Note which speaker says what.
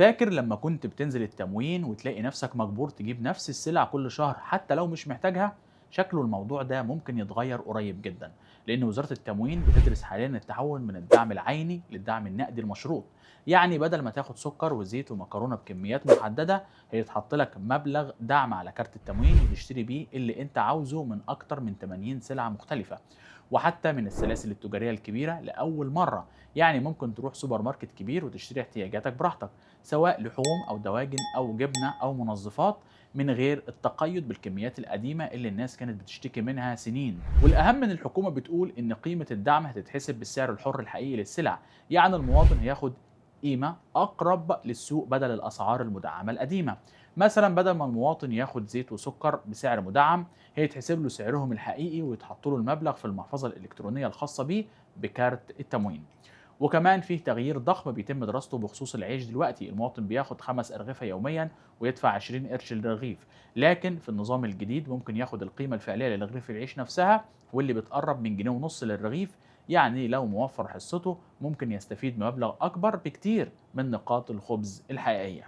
Speaker 1: فاكر لما كنت بتنزل التموين وتلاقي نفسك مجبور تجيب نفس السلع كل شهر حتى لو مش محتاجها؟ شكله الموضوع ده ممكن يتغير قريب جدا، لأن وزارة التموين بتدرس حاليا التحول من الدعم العيني للدعم النقدي المشروط. يعني بدل ما تاخد سكر وزيت ومكرونة بكميات محددة، هيتحط لك مبلغ دعم على كارت التموين وتشتري بيه اللي انت عاوزه من أكتر من 80 سلعة مختلفة، وحتى من السلاسل التجارية الكبيرة لأول مرة. يعني ممكن تروح سوبر ماركت كبير وتشتري احتياجاتك براحتك، سواء لحوم أو دواجن أو جبنة أو منظفات، من غير التقيد بالكميات القديمة اللي الناس كانت بتشتكي منها سنين. والأهم إن الحكومة بتقول إن قيمة الدعم هتتحسب بالسعر الحر الحقيقي للسلع، يعني المواطن هياخد قيمة أقرب للسوق بدل الأسعار المدعمة القديمة. مثلا بدل ما المواطن ياخد زيت وسكر بسعر مدعم، هيتحسب له سعرهم الحقيقي ويتحط له المبلغ في المحفظة الإلكترونية الخاصة بيه بكارت التموين. وكمان فيه تغيير ضخم بيتم دراسته بخصوص العيش. دلوقتي المواطن بياخد 5 أرغفة يوميا ويدفع 20 قرش للرغيف، لكن في النظام الجديد ممكن ياخد القيمة الفعلية لرغيف العيش نفسها، واللي بتقرب من جنيه ونص للرغيف. يعني لو موفر حصته ممكن يستفيد بمبلغ أكبر بكتير من نقاط الخبز الحقيقية.